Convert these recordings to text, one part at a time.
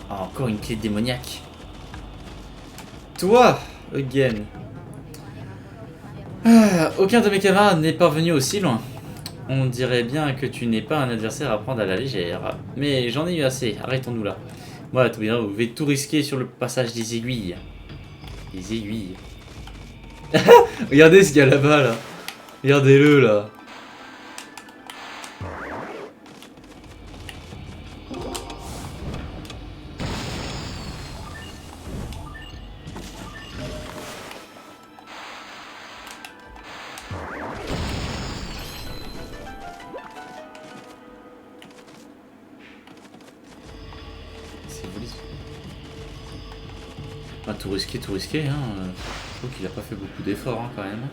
Ah, encore une clé démoniaque. Toi, again. Ah, aucun de mes camarades n'est parvenu aussi loin. On dirait bien que tu n'es pas un adversaire à prendre à la légère. Mais j'en ai eu assez, arrêtons-nous là. Moi, tout bien, vous devez tout risquer sur le passage des aiguilles. Des aiguilles. Regardez ce qu'il y a là-bas, là. Regardez-le, là. C'est joli. Ah, tout risqué, hein. Je trouve qu'il a pas fait beaucoup d'efforts, hein, quand même.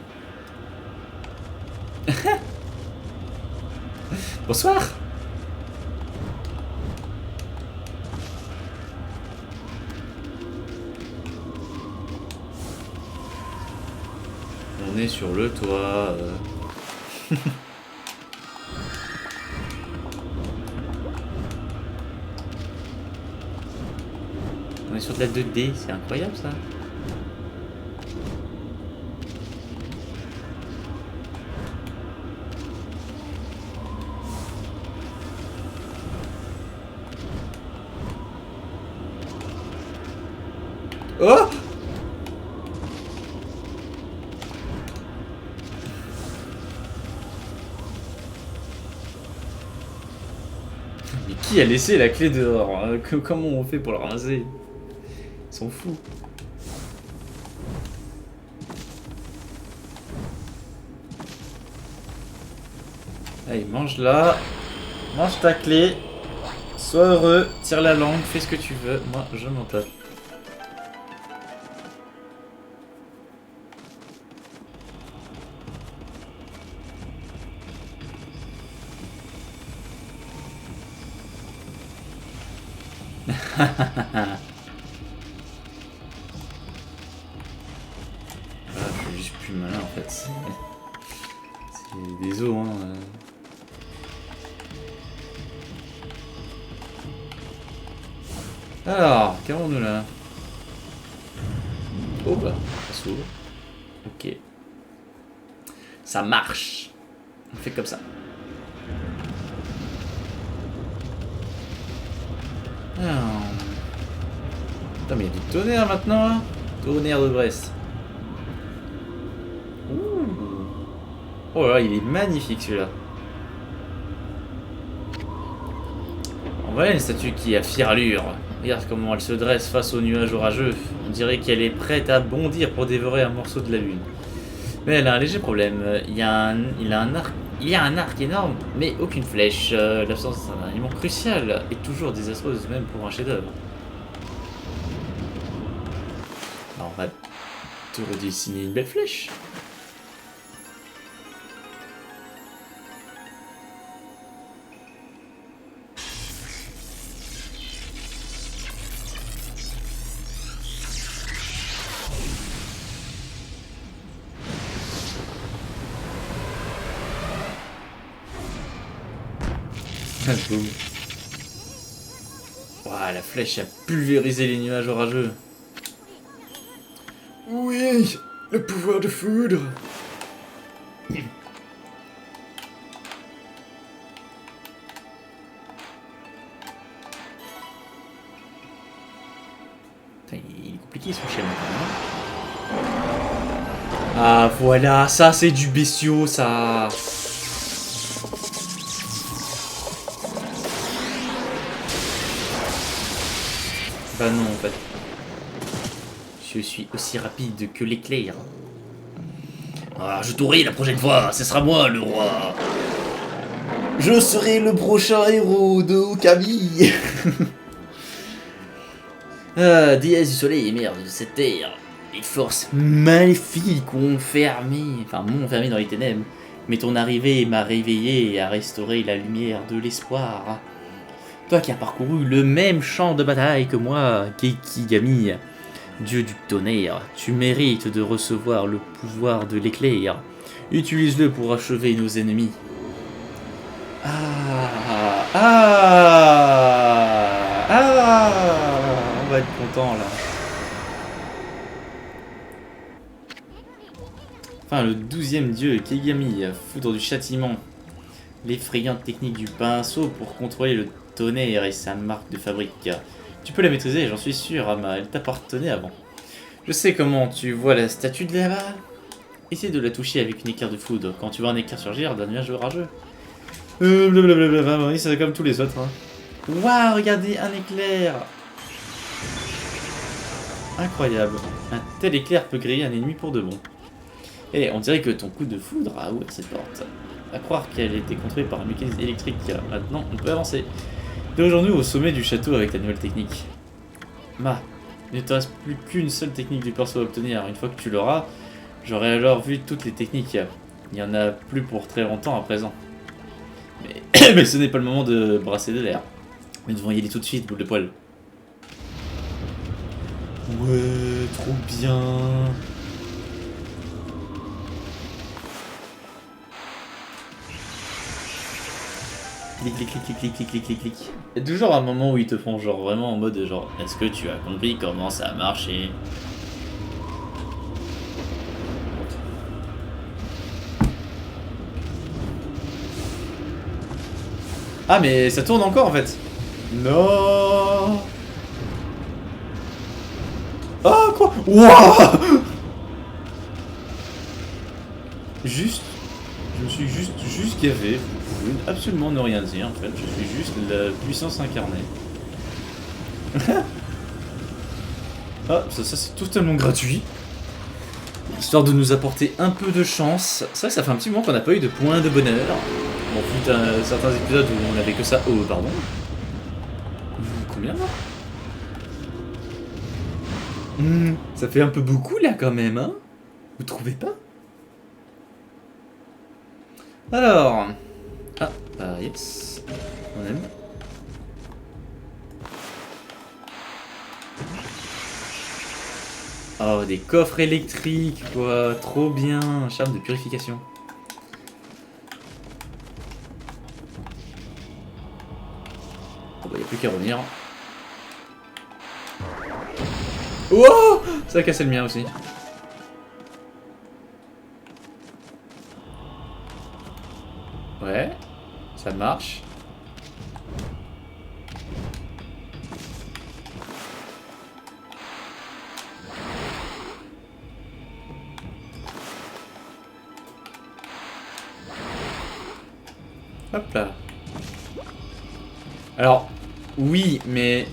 Bonsoir. On est sur le toit. On est sur de la 2D, c'est incroyable ça. Oh! Mais qui a laissé la clé dehors? Comment on fait pour la ramasser? Ils sont fous. Allez, mange-la. Mange ta clé. Sois heureux. Tire la langue. Fais ce que tu veux. Moi, je m'en tape. Ah, je suis juste plus malin en fait. C'est des os, hein. Alors, qu'avons-nous là? Oh bah, ça s'ouvre. Ok. Ça marche. On fait comme ça. Alors... Putain, mais il y a du tonnerre maintenant là. Tonnerre de Brest. Ouh. Oh là, il est magnifique celui-là. Voilà une statue qui a fière allure. Regarde comment elle se dresse face aux nuages orageux. On dirait qu'elle est prête à bondir pour dévorer un morceau de la lune. Mais elle a un léger problème. Il a un arc énorme, mais aucune flèche. L'absence d'un élément crucial est toujours désastreuse, même pour un chef-d'œuvre. Alors on va te redessiner une belle flèche. Boum. Ouah, la flèche a pulvérisé les nuages orageux. Oui, le pouvoir de foudre. Putain, il est compliqué son schéma quand même. Ah voilà, ça c'est du bestiau ça. Bah non en fait. Je suis aussi rapide que l'éclair. Ah, je t'aurai la prochaine fois, ce sera moi le roi. Je serai le prochain héros de Okami. Ah, déesse du soleil et mère de cette terre. Les forces maléfiques m'ont enfermé dans les ténèbres. Mais ton arrivée m'a réveillé et a restauré la lumière de l'espoir. Toi qui as parcouru le même champ de bataille que moi, Kekigami, dieu du tonnerre, tu mérites de recevoir le pouvoir de l'éclair. Utilise-le pour achever nos ennemis. Ah, ah, ah. content là. Enfin, le 12e dieu, Kegami, foudre du châtiment. L'effrayante technique du pinceau pour contrôler le tonnerre et sa marque de fabrique. Tu peux la maîtriser, j'en suis sûr, Ama, elle t'appartenait avant. Je sais comment, tu vois la statue de là-bas? Essaye de la toucher avec une éclair de foudre. Quand tu vois un éclair surgir d'un nuage orageux. Blablabla, oui, c'est comme tous les autres. Hein. Waouh, regardez, un éclair! Incroyable. Un tel éclair peut griller un ennemi pour de bon. Et on dirait que ton coup de foudre a ouvert cette porte. À croire qu'elle était contrôlée par un mécanisme électrique. Maintenant, on peut avancer. Dirigeons-nous au sommet du château avec la nouvelle technique. Ma, il ne te reste plus qu'une seule technique du perso à obtenir. Une fois que tu l'auras, j'aurai alors vu toutes les techniques. Il n'y en a plus pour très longtemps à présent. Mais ce n'est pas le moment de brasser de l'air. Nous devons y aller tout de suite, boule de poil. Ouais, trop bien. Clic, clic, clic, clic, clic, clic, clic, clic, clic. Il y a toujours un moment où ils te font genre vraiment en mode genre est-ce que tu as compris comment ça a marché? Ah mais ça tourne encore en fait. Non. Ah quoi? Wouah. Juste. Je me suis juste gavé. Vous pouvez absolument ne rien dire en fait. Je suis juste la puissance incarnée. Ah, ça c'est totalement gratuit. Histoire de nous apporter un peu de chance. C'est vrai que ça fait un petit moment qu'on n'a pas eu de points de bonheur. Bon, putain, certains épisodes où on avait que ça. Oh, pardon. Combien là? Ça fait un peu beaucoup là quand même, hein? Vous trouvez pas? Alors. Ah, bah yes. On aime. Oh, des coffres électriques, quoi. Trop bien. Charme de purification. Bon, bah, y a plus qu'à revenir. Oh! Ça a cassé le mien aussi. Ouais. Ça marche. Hop là. Alors, oui, mais...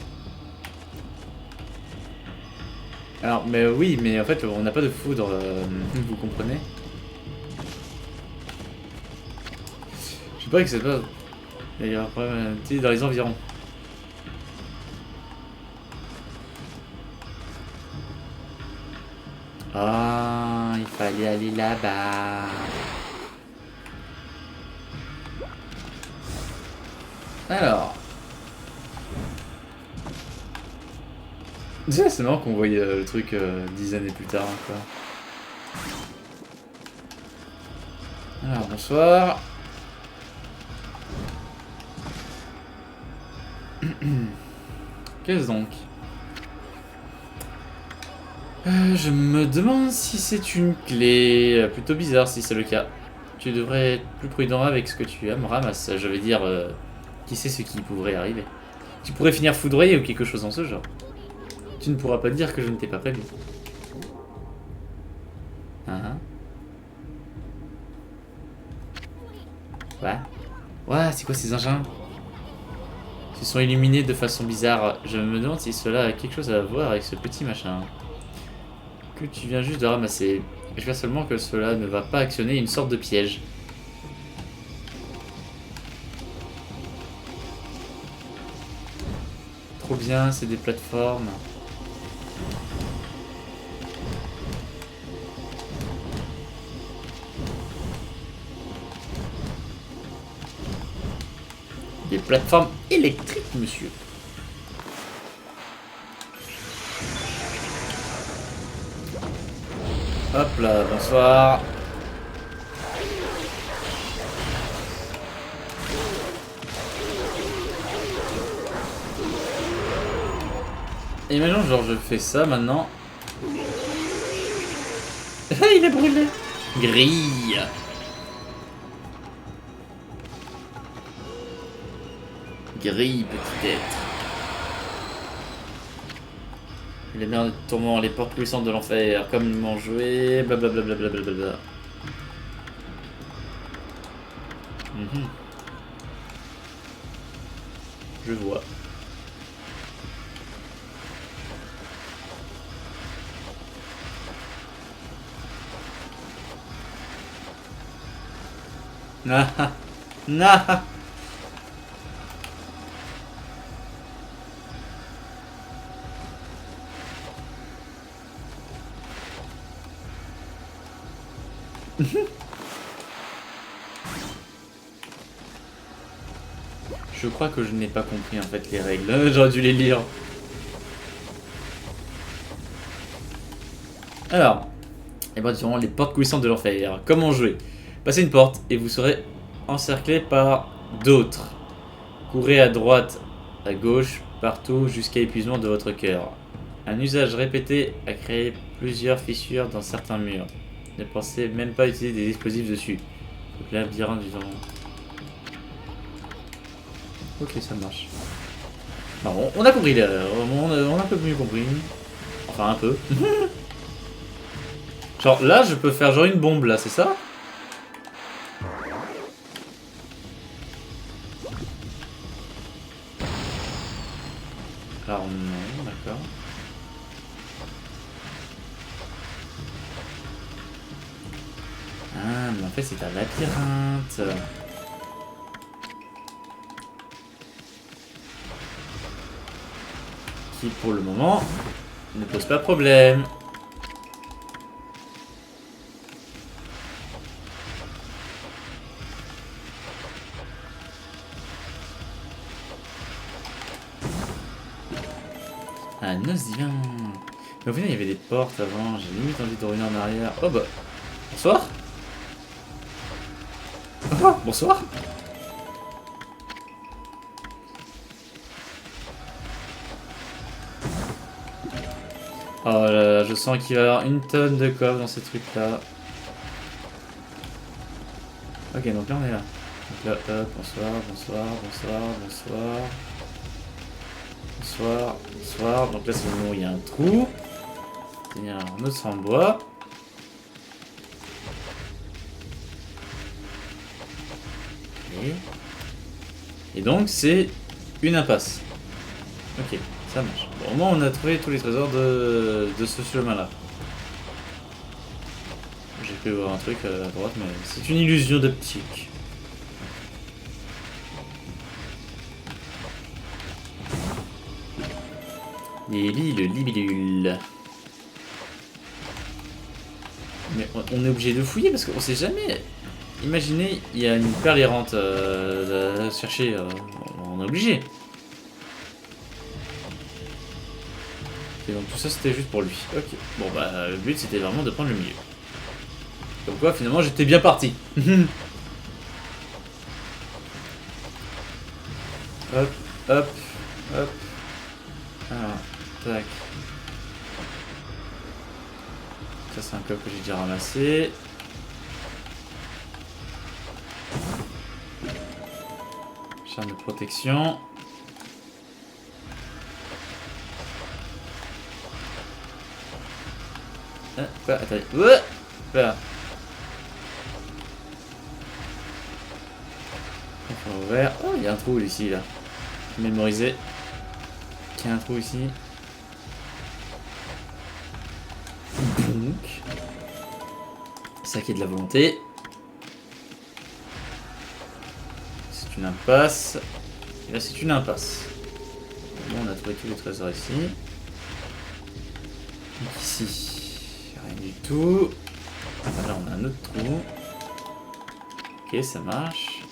Alors, mais oui, mais en fait, on n'a pas de foudre, vous comprenez? Je sais pas que c'est pas... D'ailleurs, après, dans les environs. Ah, il fallait aller là-bas. Alors. C'est marrant qu'on voyait le truc 10 années plus tard encore. Alors, bonsoir. Qu'est-ce donc? Je me demande si c'est une clé. Plutôt bizarre si c'est le cas. Tu devrais être plus prudent avec ce que tu as, me ramasse. Je veux dire, qui sait ce qui pourrait arriver. Tu pourrais finir foudroyé ou quelque chose dans ce genre. Tu ne pourras pas dire que je ne t'ai pas prévu. Ouais. Ouais, c'est quoi ces engins? Ils sont illuminés de façon bizarre. Je me demande si cela a quelque chose à voir avec ce petit machin. Que tu viens juste de ramasser. J'espère seulement que cela ne va pas actionner une sorte de piège. Trop bien, c'est des plateformes. Des plateformes électriques, monsieur. Hop là, bonsoir. Et maintenant, genre, je fais ça maintenant. Il est brûlé. Grille. Grille, petit être. Les mers de tourment, les portes puissantes de l'enfer, comme ils m'ont joué, blablabla. Je vois. Ah, ah. Je crois que je n'ai pas compris en fait les règles. J'aurais dû les lire. Alors, et bien durant les portes coulissantes de l'enfer. Comment jouer? Passez une porte et vous serez encerclé par d'autres. Courez à droite, à gauche, partout jusqu'à épuisement de votre cœur. Un usage répété a créé plusieurs fissures dans certains murs. Ne pensez même pas utiliser des explosifs dessus. Le labyrinthe vivant. Ok, ça marche. Non, on a compris là. On a un peu mieux compris. Enfin, un peu. Genre là, je peux faire genre une bombe là, c'est ça? Alors non, d'accord. Ah, mais en fait c'est un labyrinthe. Qui pour le moment ne pose pas problème. Ah, noce divin. Mais au final il y avait des portes avant, j'ai limite envie de revenir en arrière. Oh bah, bonsoir. Oh, bonsoir. Oh là là, je sens qu'il va y avoir une tonne de coffres dans ces trucs là. Ok, donc là on est là. Donc là, hop, bonsoir, bonsoir, bonsoir, bonsoir. Bonsoir, bonsoir. Donc là c'est le moment où il y a un trou. Il y a un autre en bois. Okay. Et donc c'est une impasse. Ok, ça marche. Bon, au moins on a trouvé tous les trésors de ce chemin là. J'ai pu voir un truc à droite mais c'est une illusion d'optique. Les libellule. Mais on est obligé de fouiller parce qu'on sait jamais. Imaginez, il y a une perle errante à chercher. On est obligé. Et donc tout ça c'était juste pour lui. Ok. Bon bah le but c'était vraiment de prendre le milieu. Comme quoi finalement j'étais bien parti. Hop, hop, hop. Alors, tac. Ça c'est un coffre que j'ai déjà ramassé. Charme de protection. Ah, quoi? Attendez. Ouais, voilà. Ouvert. Oh, il y a un trou ici, là. Mémorisé. Il y a un trou ici. Donc. Ça qui est de la volonté. C'est une impasse. Et là, c'est une impasse. Bon, on a trouvé tous les trésors ici. Donc ici, rien du tout. Ah, là, on a un autre trou. Ok, ça marche.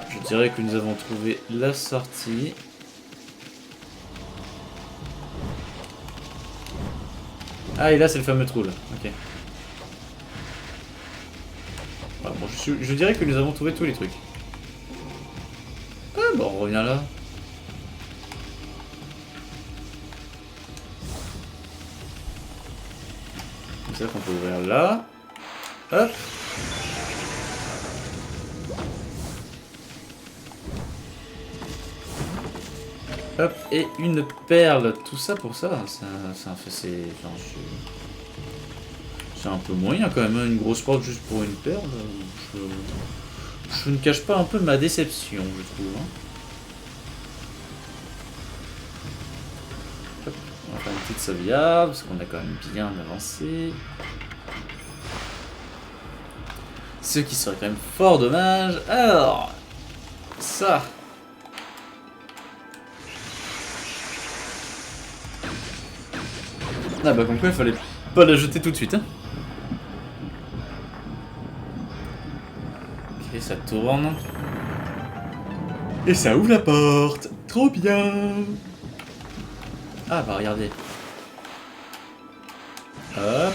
Je dirais que nous avons trouvé la sortie. Ah, et là, c'est le fameux trou, là. Ok. Voilà, bon, je dirais que nous avons trouvé tous les trucs. reviens là. C'est ça qu'on peut ouvrir là. Hop. Hop, et une perle. Tout ça pour ça. C'est un peu moyen quand même, hein, une grosse porte juste pour une perle. Je ne cache pas un peu ma déception, je trouve. Hein. Hop, on va faire une petite sauvegarde, parce qu'on a quand même bien avancé. Ce qui serait quand même fort dommage. Alors, ça. Ah bah comme quoi il fallait pas la jeter tout de suite. Hein. Ok, ça tourne. Et ça ouvre la porte. Trop bien. Ah bah regardez. Hop.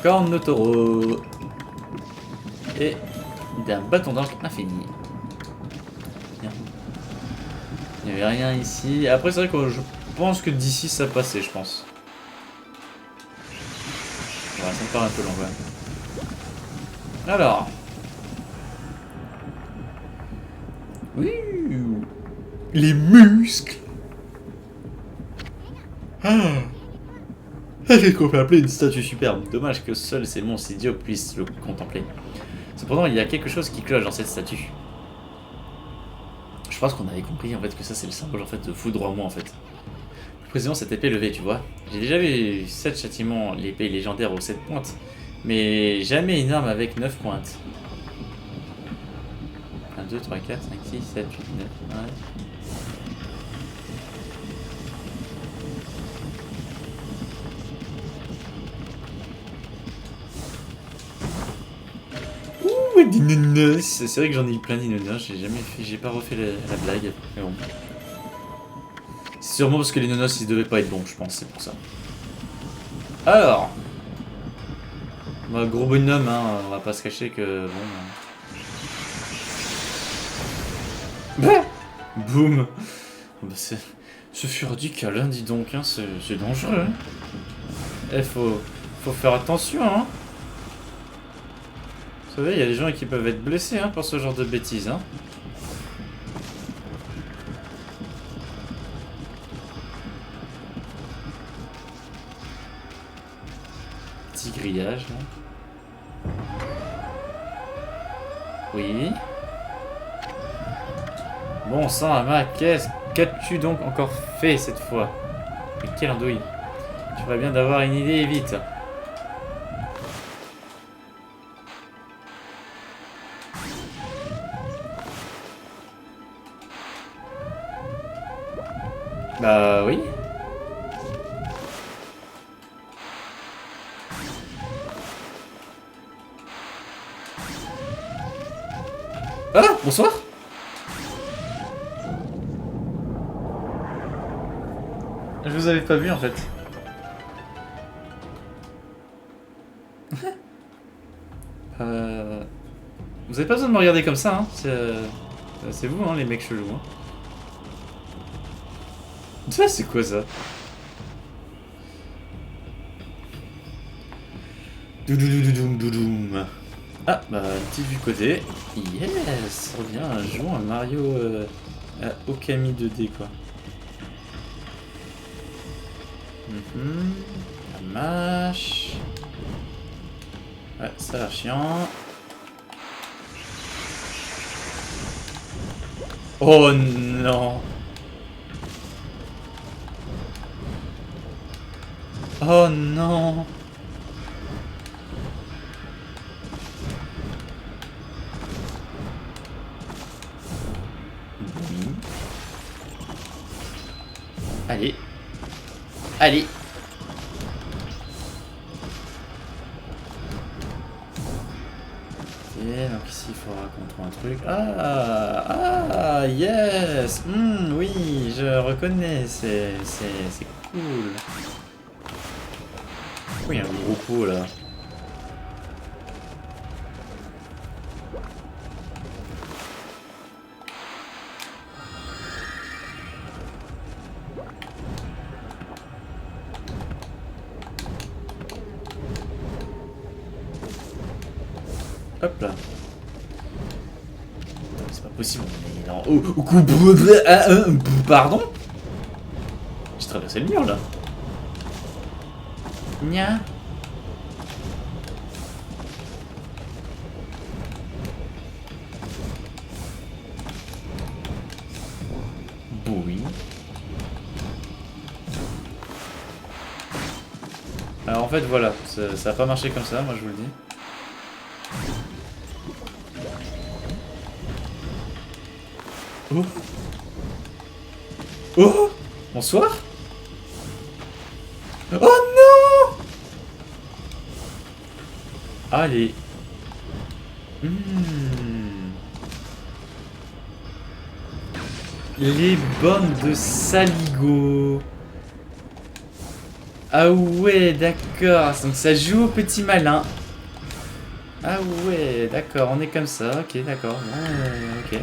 Corne de taureau. Et d'un bâton d'arc infini. Bien. Il n'y avait rien ici. Après c'est vrai que je pense que d'ici ça passait, je pense. Ouais, ça me paraît un peu long quand même. Alors. Oui. Les muscles. Ah. Qu'est-ce qu'on peut appeler une statue superbe. Dommage que seuls ces monstres idiots puissent le contempler. Cependant, il y a quelque chose qui cloche dans cette statue. Je pense qu'on avait compris en fait que ça c'est le symbole en fait de foudroiement en fait. Plus précisément cette épée levée, tu vois. J'ai déjà vu 7 châtiments, l'épée légendaire aux 7 pointes, mais jamais une arme avec 9 pointes. 1, 2, 3, 4, 5, 6, 7, 8, 9, ouais. Des nonos. C'est vrai que j'en ai eu plein d'inonos, j'ai pas refait la blague, mais bon. C'est sûrement parce que les nonos ils devaient pas être bons, je pense, c'est pour ça. Alors. Bah, gros bonhomme, hein, on va pas se cacher que bon. Bah boum. Bah, ce fut du câlin, dis donc, hein, c'est dangereux. Hein. Eh, faut faire attention, hein. Vous savez, il y a des gens qui peuvent être blessés hein, pour ce genre de bêtises. Hein. Petit grillage. Là. Oui. Bon sang, Ama, qu'as-tu donc encore fait cette fois? Mais quelle andouille. Tu ferais bien d'avoir une idée vite. Bah oui. Ah, bonsoir. Je vous avais pas vu en fait. Vous avez pas besoin de me regarder comme ça, hein. C'est vous, hein, les mecs chelous. Hein. Ça, c'est quoi ça? Doudoudoudoudoum. Ah, bah, petite vue côté. Yes! Reviens, jouons à Mario à Okami 2D, quoi. La mâche. Ouais, ça a l'air chiant. Oh non! Oh non! Allez. Allez. Ok, donc ici il faudra qu'on trouve un truc. Ah, yes. Oui, je reconnais, c'est cool. Pourquoi il y a un gros pot là? Hop là. C'est pas possible, on est dans... Oh, pardon? J'ai traversé le mur là. Nya. Oui. Alors en fait voilà, ça a pas marché comme ça, moi je vous le dis. Oh. Oh. Bonsoir. Oh non. Allez. Les bandes de saligots. Ah ouais, d'accord. Donc ça joue au petit malin. Ah ouais, d'accord, on est comme ça. Ok, d'accord. Ok.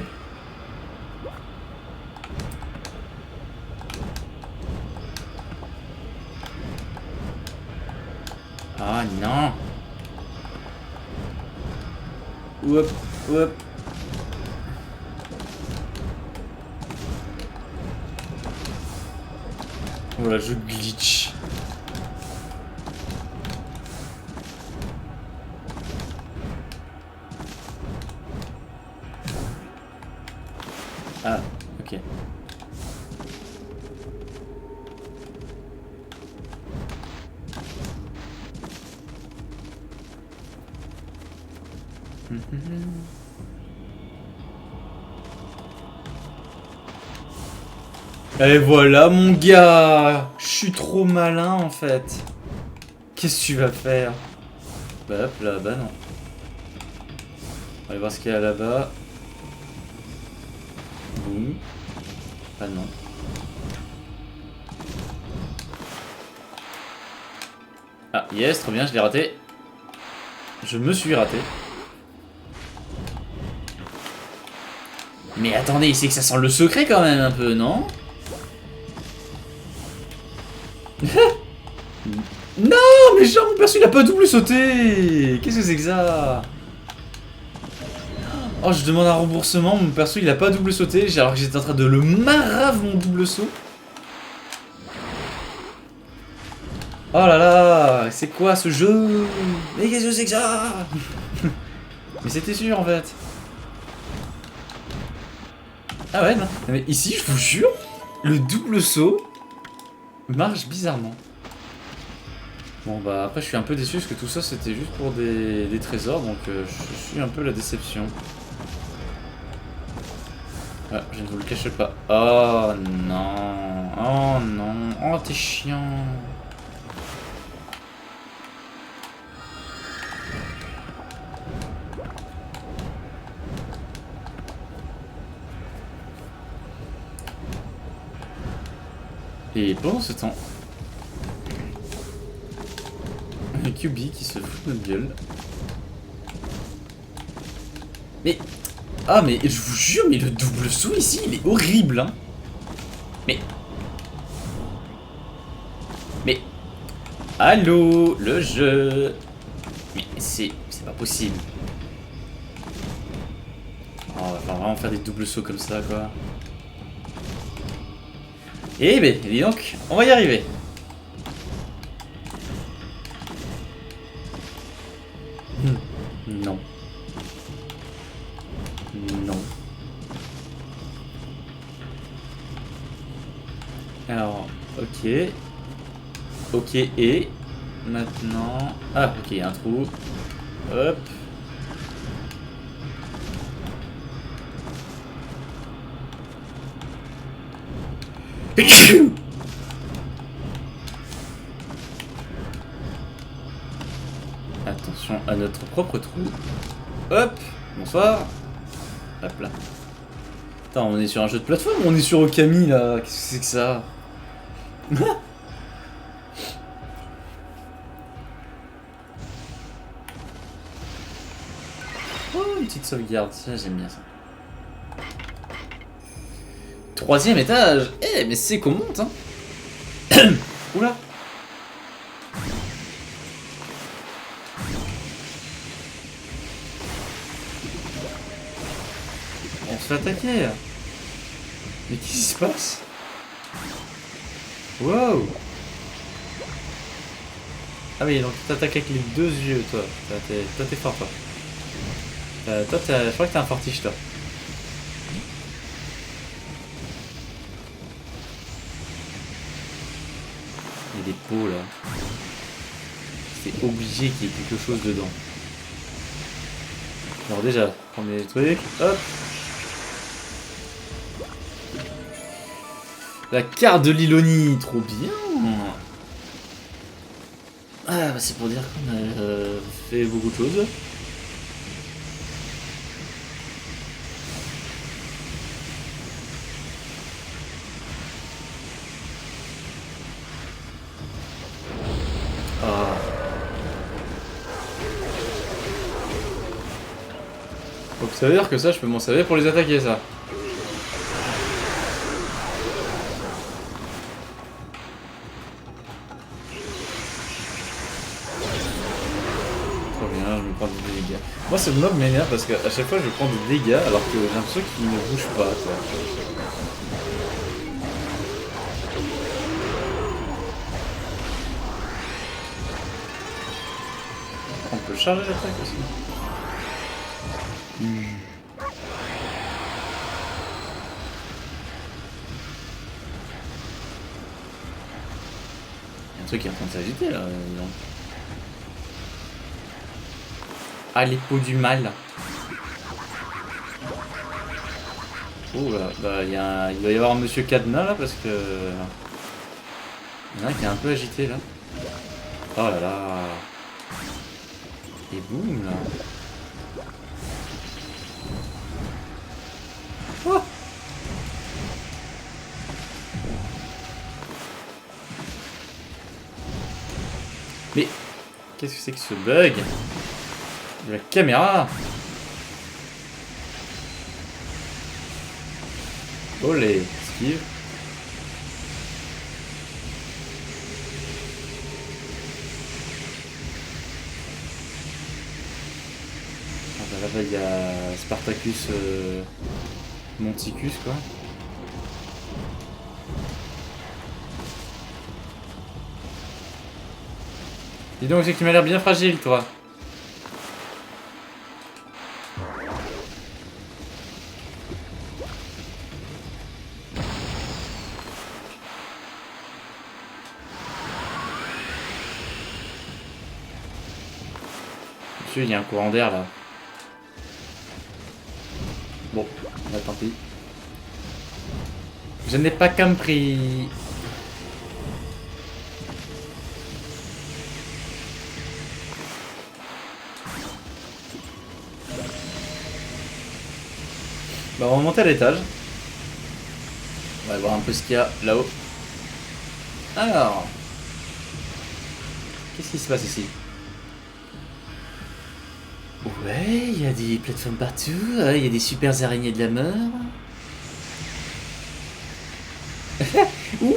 Ah non. Hop, hop. Voilà, je glitch. Ah, ok. Et voilà mon gars. Je suis trop malin en fait. Qu'est-ce que tu vas faire? Bah hop là, bah non. On va aller voir ce qu'il y a là-bas. Boum. Ah non. Ah yes, trop bien, je l'ai raté. Je me suis raté. Mais attendez, c'est que ça sent le secret quand même un peu, non? Non, mais genre mon perso il a pas double sauté. Qu'est-ce que c'est que ça? Oh, je demande un remboursement, mon perso il a pas double sauté, alors que j'étais en train de le marave mon double saut. Oh là là, c'est quoi ce jeu? Mais qu'est-ce que c'est que ça? Mais c'était sûr en fait. Ah ouais, non. Mais ici, je vous jure, le double saut marche bizarrement. Bon bah après je suis un peu déçu parce que tout ça c'était juste pour des trésors, donc je suis un peu la déception. Ah, je ne vous le cache pas. Oh non. Oh non. Oh t'es chiant. Et pendant ce temps, le QB qui se fout de notre gueule. Mais... Ah mais je vous jure, mais le double saut ici, il est horrible hein. Mais... Allô, le jeu. Mais c'est pas possible. Oh, on va falloir vraiment faire des doubles sauts comme ça quoi. Eh ben, dis donc, on va y arriver. Non. Non. Alors, ok. Ok, et... Maintenant... Ah, ok, il y a un trou. Hop. Attention à notre propre trou. Hop. Bonsoir. Hop là. Attends, on est sur un jeu de plateforme ou on est sur Okami là? Qu'est-ce que c'est que ça? Oh, une petite sauvegarde, ça j'aime bien ça. 3e étage. Eh, mais c'est qu'on monte hein. Oula. se fait attaquer. Mais qu'est-ce qui se passe? Wow. Ah oui, donc t'attaques avec les deux yeux, toi. Toi, t'es fort, toi. Toi, je crois que t'es un fortiche, toi. Il y a des pots, là. C'est obligé qu'il y ait quelque chose dedans. Alors déjà, premier truc, hop. La carte de l'Ilonie, trop bien. Ah, bah c'est pour dire qu'on a fait beaucoup de choses. Ah. Donc ça veut dire que ça, je peux m'en servir pour les attaquer, ça. Trop bien, je me prends des dégâts. Moi, ce mob m'énerve parce qu'à chaque fois, je prends des dégâts alors que j'ai l'impression qu'il ne bouge pas, quoi. On peut charger l'attaque aussi. Il y a un truc qui est en train de s'agiter là. Non. Ah, les peaux du mal. Oh là, bah il doit y avoir un monsieur Cadenas là parce que. Il y en a un qui est un peu agité là. Oh là là. Et boum là. Oh. Mais qu'est-ce que c'est que ce bug de la caméra? Olé, esquive. Ah bah là-bas il y a Spartacus Monticus quoi. Dis donc c'est que tu m'as l'air bien fragile toi. Monsieur, il y a un courant d'air là. Bon, bah tant pis. Je n'ai pas compris. Bah on va monter à l'étage. On va voir un peu ce qu'il y a là-haut. Alors. Qu'est-ce qui se passe ici? Ouais, il y a des plateformes partout, il y a des super araignées de la mort. Oui.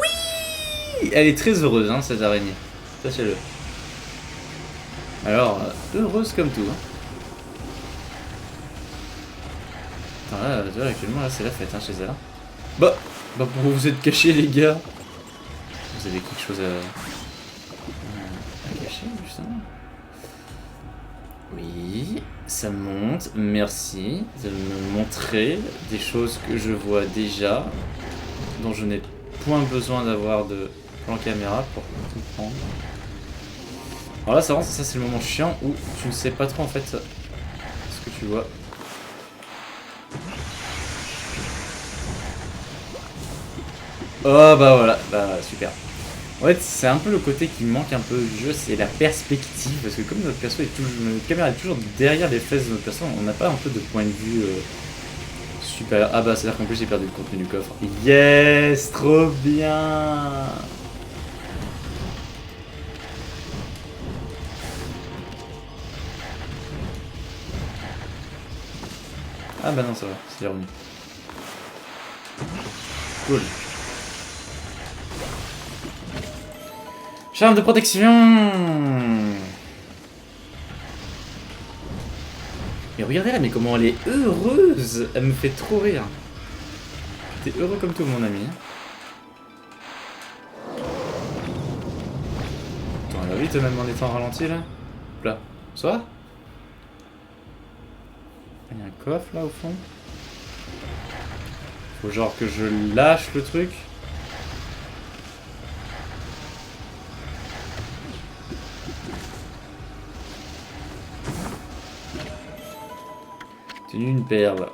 Oui. Elle est très heureuse, hein, cette araignée. Sachez-le. Alors, heureuse comme tout. Hein. Attends, là, tu vois, actuellement, là, c'est la fête, hein, chez elle. Bah, pourquoi vous êtes cachés, les gars? Vous avez quelque chose à cacher, justement? Oui, ça monte, merci de me montrer des choses que je vois déjà, dont je n'ai point besoin d'avoir de plan caméra pour comprendre. Alors là, ça c'est le moment chiant où tu ne sais pas trop en fait ce que tu vois. Oh bah voilà, bah super. En fait, c'est un peu le côté qui manque un peu du jeu, c'est la perspective, parce que comme notre perso est toujours, notre caméra est toujours derrière les fesses de notre perso, on n'a pas un peu de point de vue super. Ah bah c'est-à-dire qu'en plus j'ai perdu le contenu du coffre. Yes, trop bien. Ah bah non ça va, c'est revenu. Cool. Charme de protection. Et regardez là, mais comment elle est heureuse. Elle me fait trop rire. T'es heureux comme tout, mon ami. Attends, elle va vite, même en étant ralenti, là. Hop là. Bonsoir. Il y a un coffre, là, au fond. Faut genre que je lâche le truc. Tenue une perle.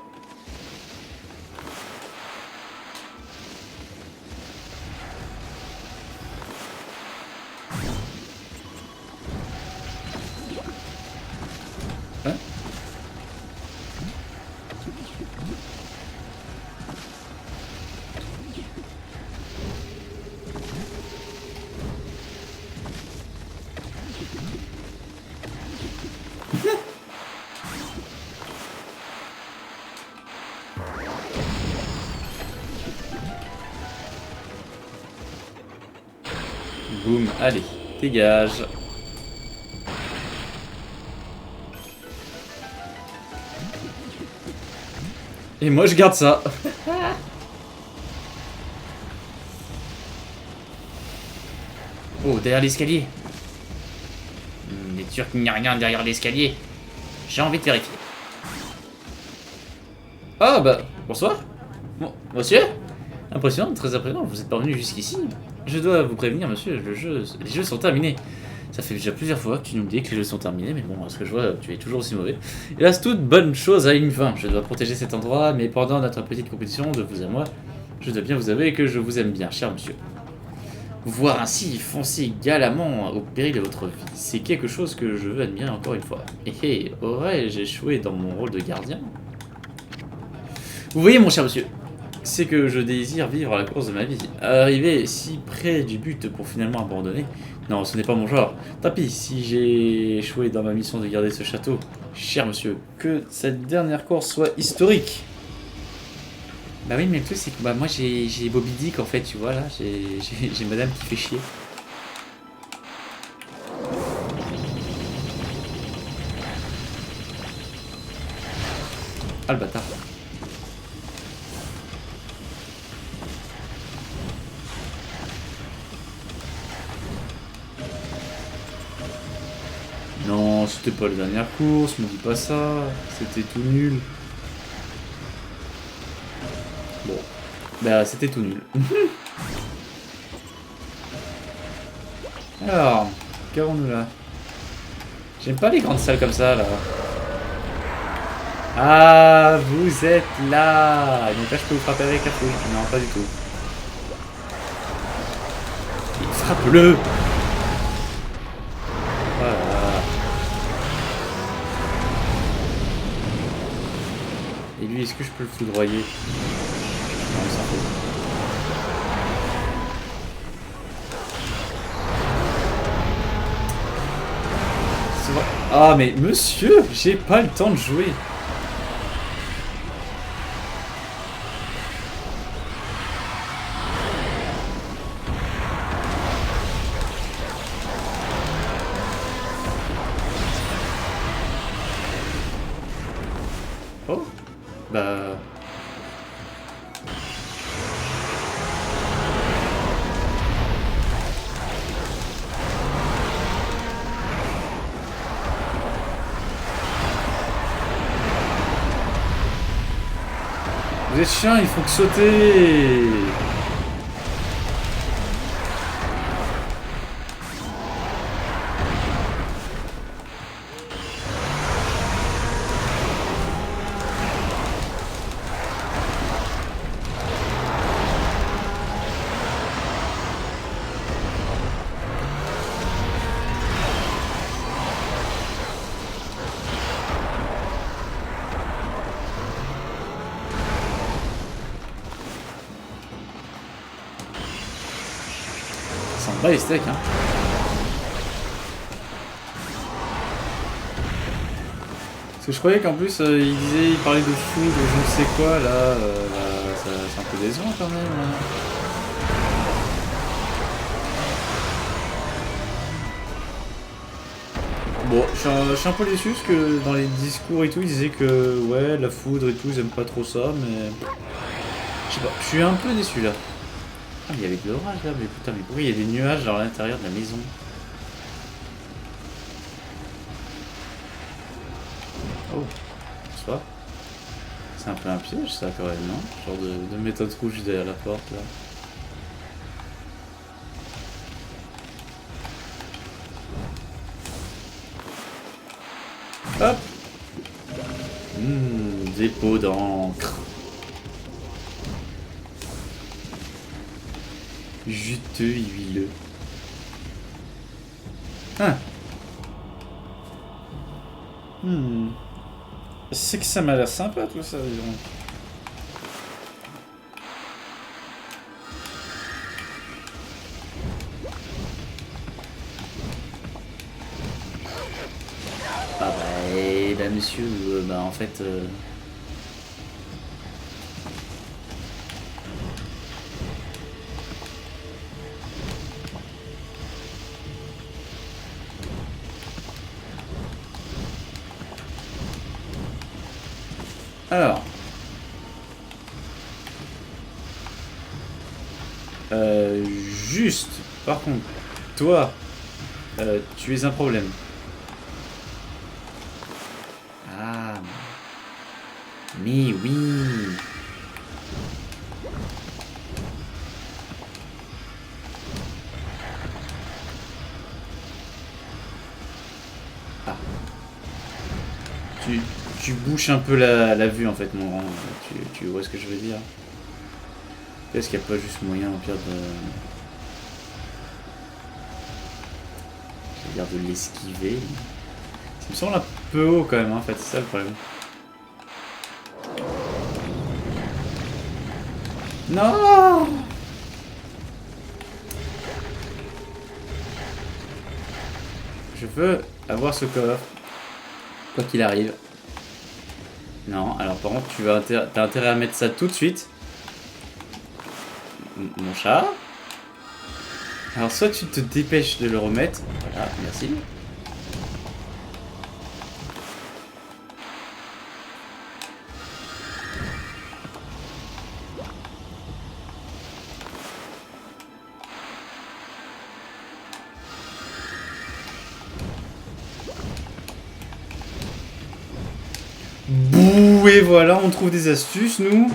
Hein? Boum, allez, dégage. Et moi je garde ça. Oh, derrière l'escalier. On est sûr qu'il n'y a rien derrière l'escalier. J'ai envie de vérifier. Ah bah, bonsoir. Bon, monsieur. Impressionnant, très impressionnant, vous êtes parvenu jusqu'ici. Je dois vous prévenir, monsieur, les jeux sont terminés. Ça fait déjà plusieurs fois que tu nous dis que les jeux sont terminés, mais bon, à ce que je vois, tu es toujours aussi mauvais. Hélas, toute bonne chose a une fin. Je dois protéger cet endroit, mais pendant notre petite compétition de vous à moi, je dois bien vous avouer que je vous aime bien, cher monsieur. Voir ainsi foncer galamment au péril de votre vie, c'est quelque chose que je veux admirer encore une fois. Et aurais-je échoué dans mon rôle de gardien? Vous voyez, mon cher monsieur, c'est que je désire vivre la course de ma vie. Arriver si près du but pour finalement abandonner, non, ce n'est pas mon genre. Tant pis si j'ai échoué dans ma mission de garder ce château. Cher monsieur, que cette dernière course soit historique. Bah oui, mais le truc c'est que bah, moi j'ai Bobby Dick en fait, tu vois là, j'ai madame qui fait chier. Ah le bâtard. Non, c'était pas la dernière course, me dis pas ça, c'était tout nul. Bon, bah c'était tout nul. Alors, qu'avons-nous là? J'aime pas les grandes salles comme ça là. Ah, vous êtes là. Donc là je peux vous frapper avec la fouille. Non, pas du tout. Frappe-le. Voilà. Et lui, est-ce que je peux le foudroyer? Non, il s'en fout. Ah, mais monsieur, j'ai pas le temps de jouer. Oh, bah... Vous êtes chiant, il faut que sauter. Ça en bat les steaks, hein. Parce que je croyais qu'en plus il parlait de food ou je ne sais quoi là, c'est un peu décevant quand même. Hein. Bon, je suis un peu déçu parce que dans les discours et tout, ils disaient que ouais, la foudre et tout, ils aiment pas trop ça, mais je sais pas, je suis un peu déçu là. Ah, mais il y avait de l'orage là, mais putain, mais pourquoi il y a des nuages dans l'intérieur de la maison? Oh, soit. C'est un peu un piège ça quand même, non? Genre de méthode rouge derrière la porte là. Hop! Dépôt d'encre. Juteux et huileux. Ah! C'est que ça m'a l'air sympa tout ça, disons. Ah bah monsieur, bah en fait... Alors. Juste, par contre, toi, tu es un problème. Ah... Mais oui... Ah. Tu bouches un peu la vue en fait, mon grand. Tu vois ce que je veux dire? Est-ce qu'il n'y a pas juste moyen au pire de... J'ai l'air de l'esquiver. Ça me semble un peu haut quand même, hein, en fait, c'est ça le problème. Non! Je veux avoir ce coffre. Quoi qu'il arrive. Non, alors par contre, t'as intérêt à mettre ça tout de suite. Mon chat. Alors soit tu te dépêches de le remettre. Voilà, merci. Bouh, et voilà, on trouve des astuces, nous.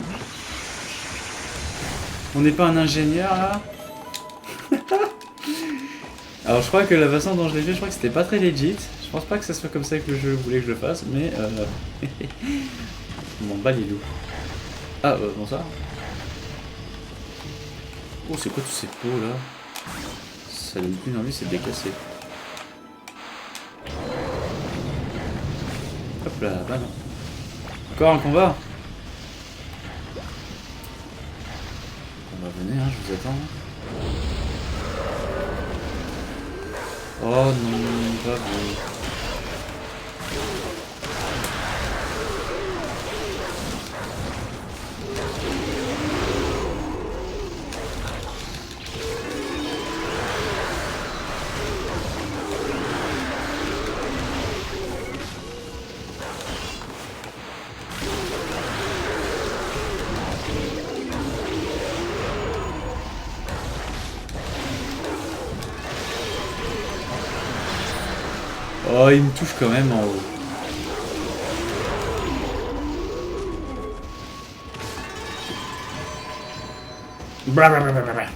On n'est pas un ingénieur, là. Alors, je crois que la façon dont je l'ai fait, je crois que c'était pas très legit. Je pense pas que ça soit comme ça que je voulais que je le fasse, mais... Bon, bah, les loups. Ah, bonsoir. Oh, c'est quoi tous ces pots, là? Ça donne plus envie, c'est décassé. Hop là, bah non. Encore un combat? On va venir, hein, je vous attends. Oh non, pas bon. Oh, il me touche quand même en haut. Blablabla.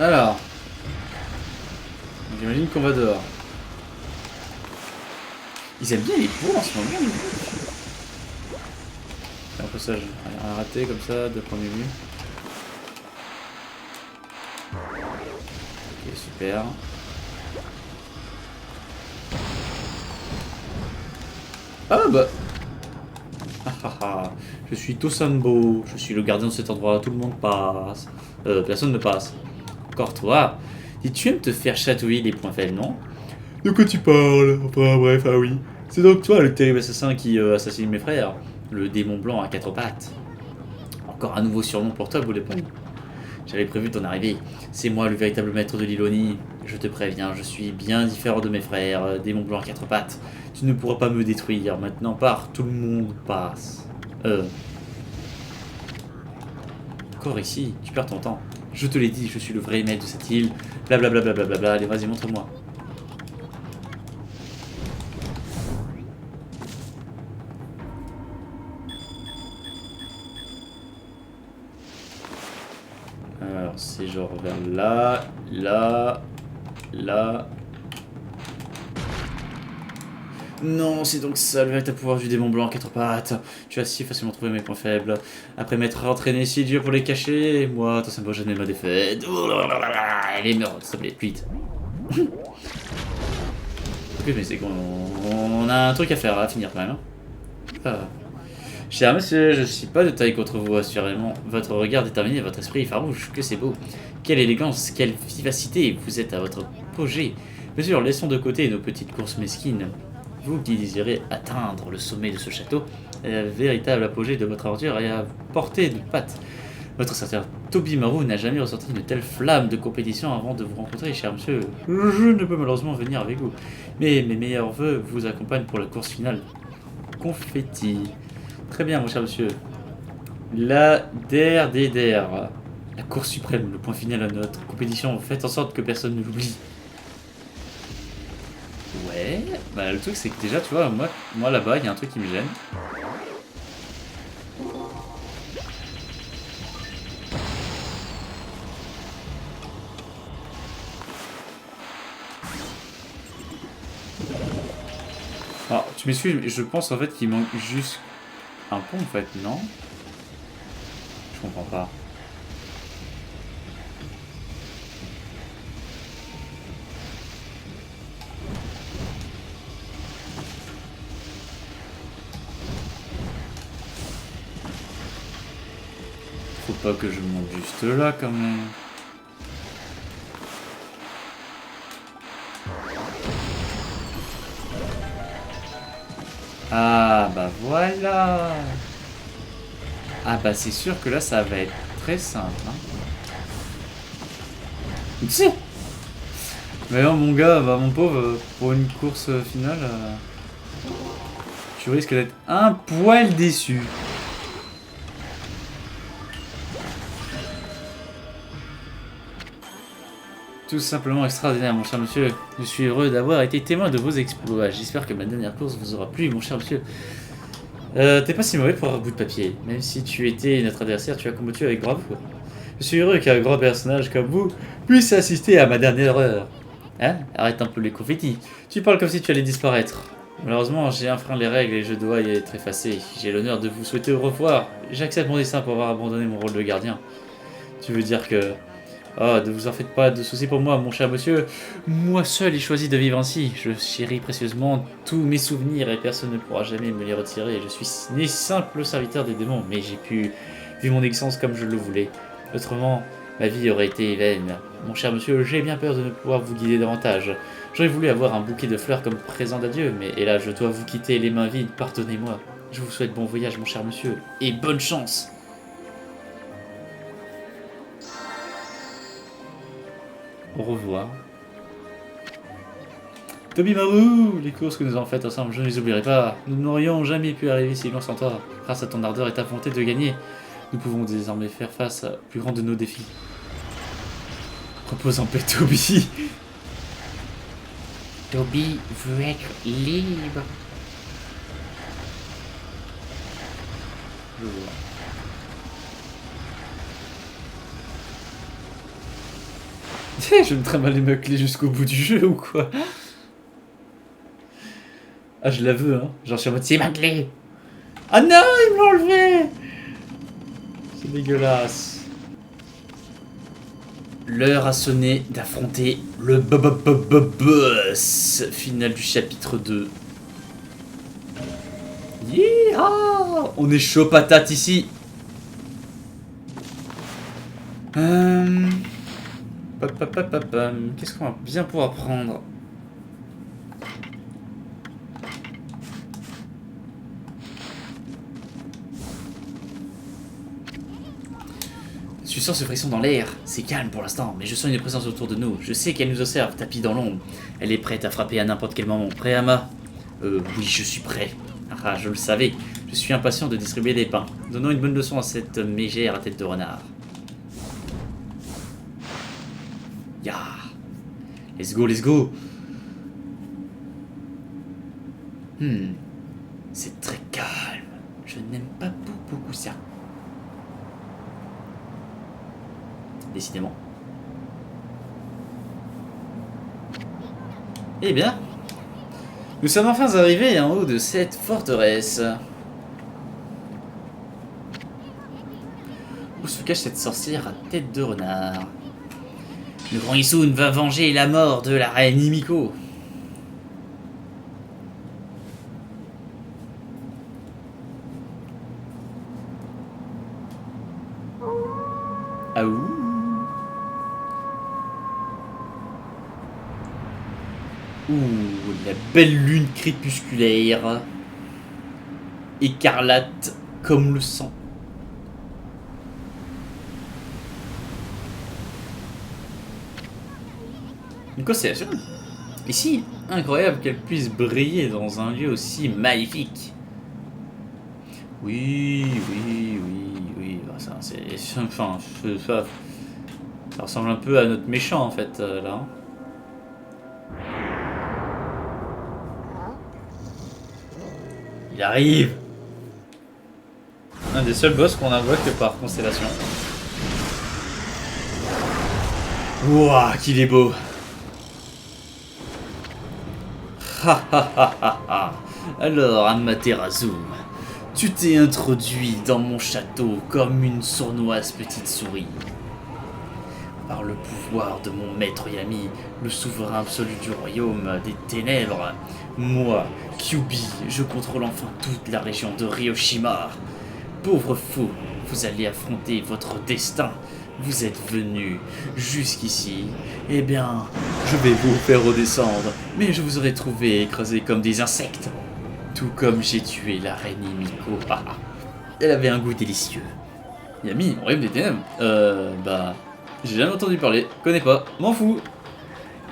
Alors, j'imagine qu'on va dehors. Ils aiment bien les pots en ce moment. Un passage à rater comme ça de premier vue. Ok, super. Ah bah. Je suis Tosambo, je suis le gardien de cet endroit, tout le monde passe. Personne ne passe. Encore toi. Si tu aimes te faire chatouiller les poings faibles, non? De quoi tu parles? Enfin bref, ah oui. C'est donc toi le terrible assassin qui assassine mes frères. Le démon blanc à quatre pattes. Encore un nouveau surnom pour toi, Boulet Poing. J'avais prévu ton arrivée. C'est moi le véritable maître de l'Ilonie. Je te préviens, je suis bien différent de mes frères, des Mont Blanc à quatre pattes. Tu ne pourras pas me détruire. Maintenant, pars, tout le monde passe. Encore ici, tu perds ton temps. Je te l'ai dit, je suis le vrai maître de cette île. Blablabla, blablabla. Allez, vas-y, montre-moi. Alors, c'est genre vers là, là, là. Non, c'est donc ça le véritable pouvoir du démon blanc à quatre pattes. Tu as si facilement trouvé mes points faibles. Après m'être entraîné si dur pour les cacher, moi, toi, ça me va jamais ma défaite. Allez, meurs, s'il te plaît, vite. Ok, mais c'est qu'on a un truc à faire, à finir quand même. Hein. Ah. Cher monsieur, je ne suis pas de taille contre vous, assurément. Votre regard déterminé, votre esprit farouche, que c'est beau. Quelle élégance, quelle vivacité, vous êtes à votre apogée. Monsieur, laissons de côté nos petites courses mesquines. Vous qui désirez atteindre le sommet de ce château, la véritable apogée de votre aventure est à portée de patte. Votre serviteur Toby Marou n'a jamais ressenti une telle flamme de compétition avant de vous rencontrer, cher monsieur. Je ne peux malheureusement venir avec vous, mais mes meilleurs voeux vous accompagnent pour la course finale. Confetti. Très bien, mon cher monsieur. La der des der. La course suprême, le point final à notre compétition. Faites en sorte que personne ne l'oublie. Ouais, bah le truc c'est que déjà, tu vois, moi là-bas, il y a un truc qui me gêne. Alors, tu m'excuses, mais je pense en fait qu'il manque juste un pont en fait, non? Je comprends pas. Faut pas que je monte juste là quand même. Ah bah voilà. Ah bah c'est sûr que là ça va être très simple. Hein. Mais non mon gars, bah mon pauvre, pour une course finale, tu risques d'être un poil déçu. Tout simplement extraordinaire, mon cher monsieur. Je suis heureux d'avoir été témoin de vos exploits. J'espère que ma dernière course vous aura plu, mon cher monsieur. T'es pas si mauvais pour un bout de papier. Même si tu étais notre adversaire, tu as combattu avec bravoure. Je suis heureux qu'un grand personnage comme vous puisse assister à ma dernière heure. Hein? Arrête un peu les confettis. Tu parles comme si tu allais disparaître. Malheureusement, j'ai enfreint les règles et je dois y être effacé. J'ai l'honneur de vous souhaiter au revoir. J'accepte mon destin pour avoir abandonné mon rôle de gardien. Tu veux dire que... Oh, ne vous en faites pas de soucis pour moi, mon cher monsieur. Moi seul ai choisi de vivre ainsi. Je chéris précieusement tous mes souvenirs et personne ne pourra jamais me les retirer. Je suis né simple serviteur des démons, mais j'ai pu vivre mon existence comme je le voulais. Autrement, ma vie aurait été vaine. Mon cher monsieur, j'ai bien peur de ne pouvoir vous guider davantage. J'aurais voulu avoir un bouquet de fleurs comme présent d'adieu, mais hélas, je dois vous quitter les mains vides. Pardonnez-moi. Je vous souhaite bon voyage, mon cher monsieur, et bonne chance. Au revoir. Toby Marou, les courses que nous avons faites ensemble, je ne les oublierai pas. Nous n'aurions jamais pu arriver si loin sans toi. Grâce à ton ardeur et ta volonté de gagner, nous pouvons désormais faire face au plus grand de nos défis. Repose en paix, Toby. Toby veut être libre. Je vois. Je me trimballe ma clé jusqu'au bout du jeu ou quoi? Ah, je la veux, hein. Genre, je suis en mode, c'est ma clé. Ah non, ils me l'ont enlevé. C'est dégueulasse. L'heure a sonné d'affronter le boss final du chapitre 2. Yeah, on est chaud patate ici. Qu'est-ce qu'on va bien pouvoir prendre? Je sens ce frisson dans l'air. C'est calme pour l'instant, mais je sens une présence autour de nous. Je sais qu'elle nous observe, tapis dans l'ombre. Elle est prête à frapper à n'importe quel moment. Prêt, Ama? Oui, je suis prêt. Ah, je le savais. Je suis impatient de distribuer des pains. Donnons une bonne leçon à cette mégère à tête de renard. Ya! Let's go, let's go! C'est très calme. Je n'aime pas beaucoup ça. Décidément. Eh bien, nous sommes enfin arrivés en haut de cette forteresse. Où se cache cette sorcière à tête de renard? Le grand Issoun va venger la mort de la reine Himiko. Ah ouh. Ouh, la belle lune crépusculaire. Écarlate comme le sang. Une constellation. Ici, incroyable qu'elle puisse briller dans un lieu aussi magnifique. Oui. Bah, ça, c'est, enfin, ça ressemble un peu à notre méchant en fait là. Il arrive. Un des seuls boss qu'on invoque par constellation. Ouah, qu'il est beau. Alors, Amaterasu, tu t'es introduit dans mon château comme une sournoise petite souris. Par le pouvoir de mon maître et ami, le souverain absolu du royaume des ténèbres, moi, Kyubi, je contrôle enfin toute la région de Ryoshima. Pauvre fou, vous allez affronter votre destin. Vous êtes venu jusqu'ici. Eh bien, je vais vous faire redescendre, mais je vous aurais trouvé écrasés comme des insectes. Tout comme j'ai tué la reine Himiko. Elle avait un goût délicieux. Yami, royaume des ténèbres. J'ai jamais entendu parler, connais pas, m'en fous.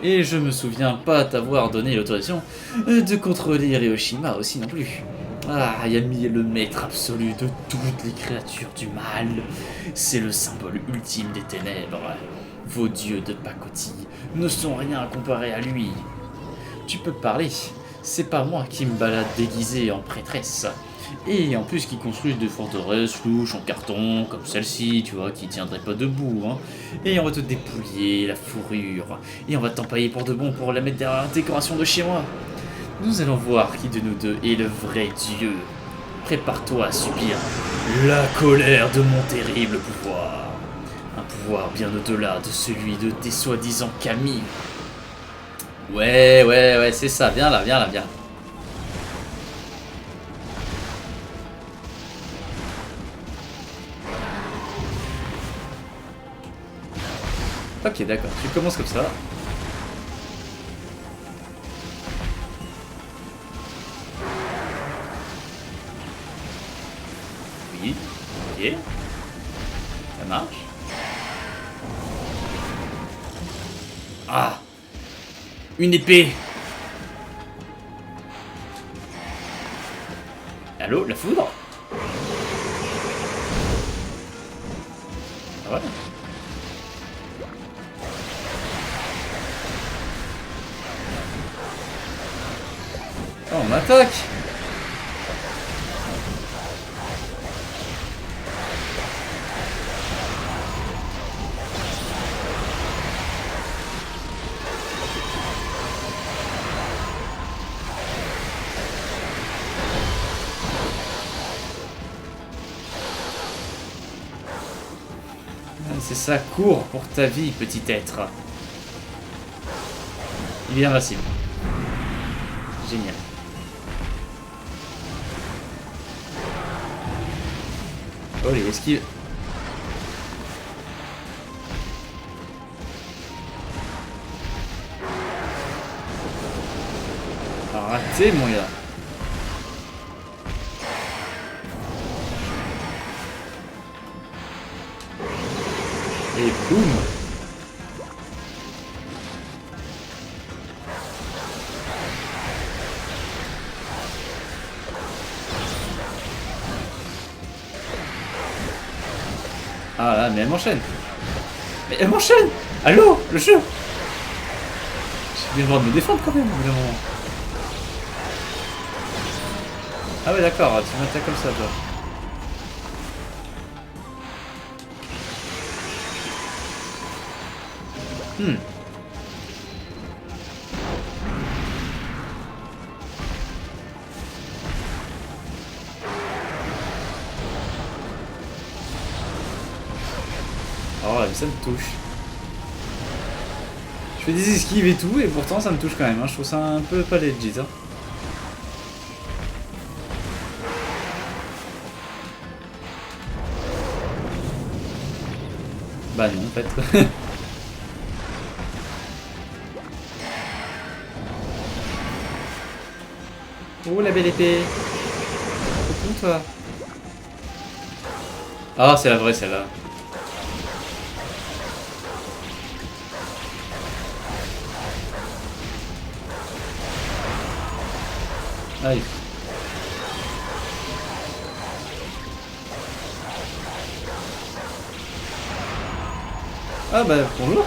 Et je me souviens pas t'avoir donné l'autorisation de contrôler Hiroshima aussi non plus. Ah, Yami est le maître absolu de toutes les créatures du mal. C'est le symbole ultime des ténèbres. Vos dieux de pacotille ne sont rien comparés à lui. Tu peux parler, c'est pas moi qui me balade déguisée en prêtresse. Et en plus qui construisent des forteresses louches en carton, comme celle-ci, tu vois, qui tiendrait pas debout, hein. Et on va te dépouiller la fourrure, et on va t'empailler pour de bon pour la mettre derrière la décoration de chez moi. Nous allons voir qui de nous deux est le vrai dieu. Prépare-toi à subir la colère de mon terrible pouvoir. Un pouvoir bien au-delà de celui de tes soi-disant Kami. Ouais, c'est ça, viens là. Ok, d'accord, tu commences comme ça. Oui, ok. Ça marche. Ah! Une épée! Allô, la foudre? Ah ouais. Oh, on m'attaque! C'est ça, cours pour ta vie, petit être. Il est invincible. Génial. Oh, les esquives. Raté, mon gars. Et boum. Ah là, mais elle m'enchaîne. Mais elle m'enchaîne. Allô, le jeu. J'ai bien le droit de me défendre quand même, au bout d'un moment. Ah ouais, d'accord, tu m'attaques comme ça, toi. Oh, mais ça me touche. Je fais des esquives et tout, et pourtant ça me touche quand même. Hein. Je trouve ça un peu pas legit. Hein. Bah non, en fait. Oh, la belle épée. Trop con, toi. Ah, c'est la vraie, celle-là. Aïe. Ah bah bonjour.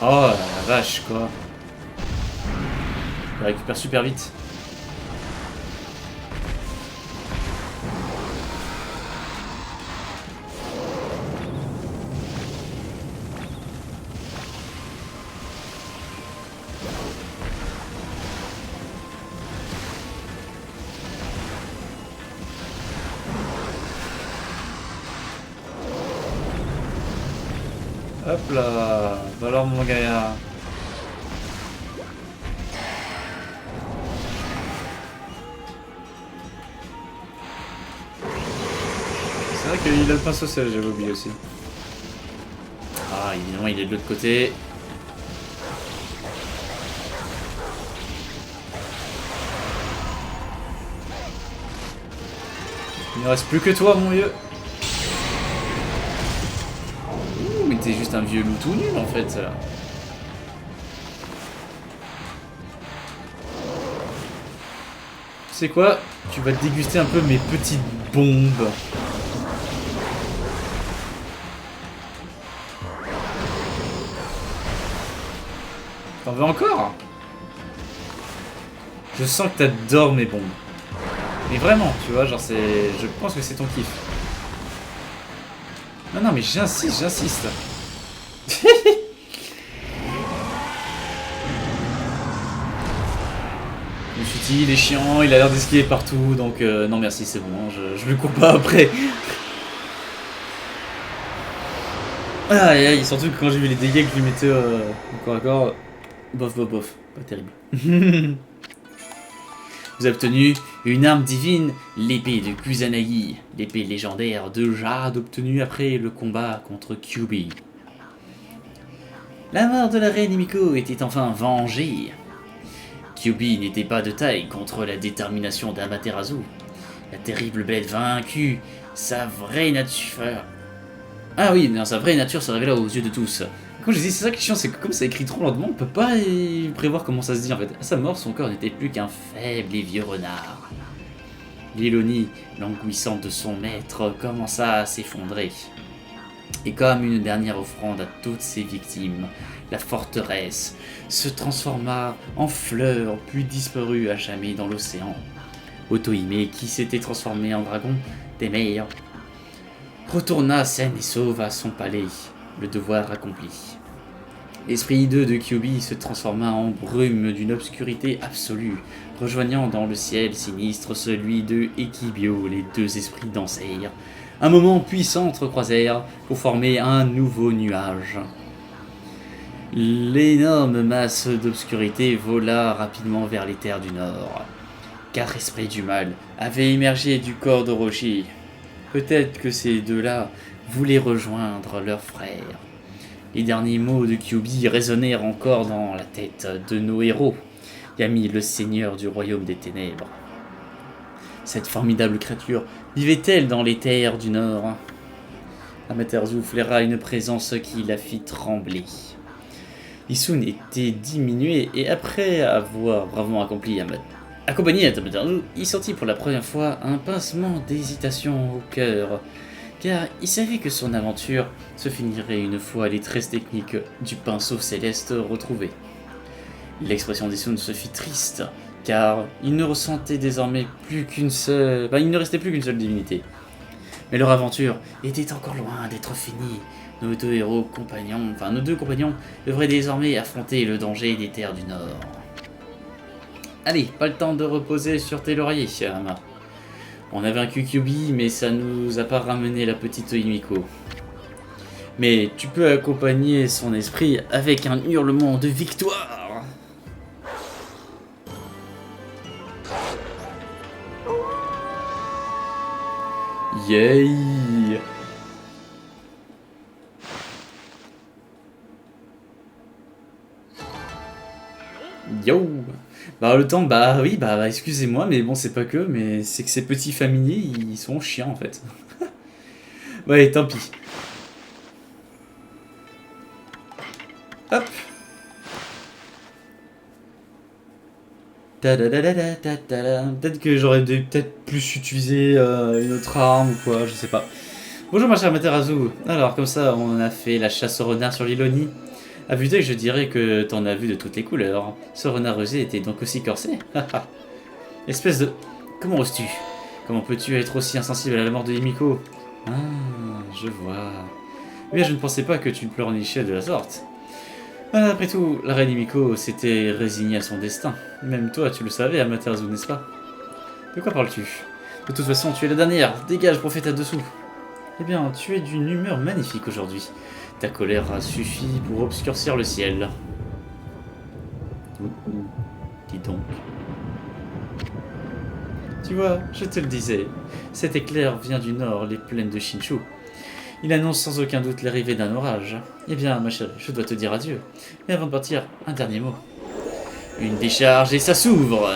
Oh la vache quoi. Je récupère super vite. Hop là, bah alors mon gars. C'est vrai qu'il a le pain social, j'avais oublié aussi. Ah, évidemment, il est de l'autre côté. Il ne reste plus que toi, mon vieux. Ouh, mais t'es juste un vieux loup tout nul en fait. Tu sais quoi? Tu vas déguster un peu mes petites bombes. T'en veux encore? Je sens que t'adores mes bombes. Mais vraiment, tu vois, genre c'est... Je pense que c'est ton kiff. Non, non, mais j'insiste, j'insiste. Je me suis dit, il est chiant, il a l'air d'esquiver partout, donc non merci, c'est bon, je le cours pas après. Aïe aïe, surtout que quand j'ai vu les dégâts que je lui mettais au corps à corps, bof bof bof, pas terrible. Vous avez obtenu une arme divine, l'épée de Kusanagi, l'épée légendaire de Jade obtenue après le combat contre Kyuubi. La mort de la reine Himiko était enfin vengée. Kyuubi n'était pas de taille contre la détermination d'Amaterasu. La terrible bête vaincue, sa vraie nature... Ah oui, non, sa vraie nature se révéla aux yeux de tous. Quand je dis c'est ça qui est chiant, c'est que comme ça écrit trop lentement, on peut pas prévoir comment ça se dit en fait. À sa mort, son corps n'était plus qu'un faible et vieux renard. L'ironie languissante de son maître commença à s'effondrer. Et comme une dernière offrande à toutes ses victimes, la forteresse se transforma en fleur, puis disparut à jamais dans l'océan. Otohime, qui s'était transformé en dragon des mers, retourna saine et sauve à son palais, le devoir accompli. L'esprit hideux de Kyuubi se transforma en brume d'une obscurité absolue, rejoignant dans le ciel sinistre celui de Ekibyo. Les deux esprits dansèrent. Un moment puissant entrecroisèrent pour former un nouveau nuage. L'énorme masse d'obscurité vola rapidement vers les terres du Nord. 4 esprits du mal avaient émergé du corps d'Orochi. Peut-être que ces deux-là voulaient rejoindre leurs frères. Les derniers mots de Kyuubi résonnèrent encore dans la tête de nos héros. Yami, le seigneur du royaume des ténèbres. Cette formidable créature vivait-elle dans les terres du Nord? Amaterasu flaira une présence qui la fit trembler. Isun était diminué et après avoir bravement accompagné Amaterasu, il sentit pour la première fois un pincement d'hésitation au cœur, car il savait que son aventure se finirait une fois les tresses techniques du pinceau céleste retrouvés. L'expression d'Isun se fit triste, car il ne ressentait désormais plus qu'une seule... il ne restait plus qu'une seule divinité. Mais leur aventure était encore loin d'être finie. Nos deux compagnons devraient désormais affronter le danger des terres du Nord. Allez, pas le temps de reposer sur tes lauriers, Ama. On a vaincu Kyubi, mais ça nous a pas ramené la petite Himiko. Mais tu peux accompagner son esprit avec un hurlement de victoire. Yay! Yo! Le temps, oui, excusez-moi, mais bon, c'est pas que, mais c'est que ces petits familiers, ils sont chiants, en fait. Ouais, tant pis. Hop! Peut-être que j'aurais dû plus utiliser une autre arme ou quoi, je sais pas. Bonjour ma chère Amaterasu. Alors comme ça on a fait la chasse au renard sur l'île Oni. À vue d'œil je dirais que t'en as vu de toutes les couleurs. Ce renard rusé était donc aussi corsé. Espèce de... Comment oses-tu? Comment peux-tu être aussi insensible à la mort de Himiko? Ah, je vois. Eh bien je ne pensais pas que tu pleurnichais de la sorte. Après tout, la reine Himiko s'était résignée à son destin. Même toi, tu le savais, Amaterasu, n'est-ce pas? De quoi parles-tu? De toute façon, tu es la dernière. Dégage, prophète à dessous. Eh bien, tu es d'une humeur magnifique aujourd'hui. Ta colère a suffi pour obscurcir le ciel. Dis donc. Tu vois, je te le disais. Cet éclair vient du nord, les plaines de Shinshu. Il annonce sans aucun doute l'arrivée d'un orage. Eh bien, ma chérie, je dois te dire adieu. Mais avant de partir, un dernier mot. Une décharge et ça s'ouvre.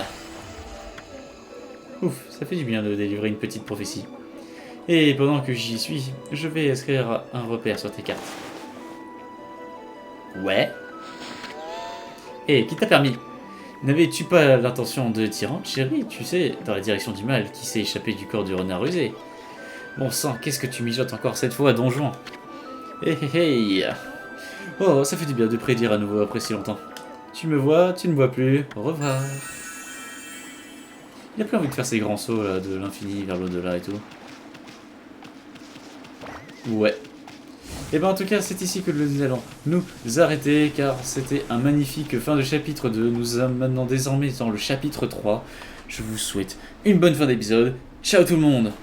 Ouf, ça fait du bien de délivrer une petite prophétie. Et pendant que j'y suis, je vais inscrire un repère sur tes cartes. Ouais. Et qui t'a permis? N'avais-tu pas l'intention de t'y rendre, chérie, tu sais, dans la direction du mal qui s'est échappé du corps du renard rusé? Bon sang, qu'est-ce que tu mijotes encore cette fois, donjon? Hé hé hé. Oh, ça fait du bien de prédire à nouveau après si longtemps. Tu me vois, tu ne me vois plus. Au revoir. Il a plus envie de faire ces grands sauts là, de l'infini vers l'au-delà et tout. Ouais. Et ben en tout cas, c'est ici que nous allons nous arrêter, car c'était un magnifique fin de chapitre 2. Nous sommes maintenant désormais dans le chapitre 3. Je vous souhaite une bonne fin d'épisode. Ciao tout le monde!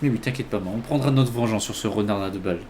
Mais oui, t'inquiète pas, on prendra notre vengeance sur ce renard là de balle.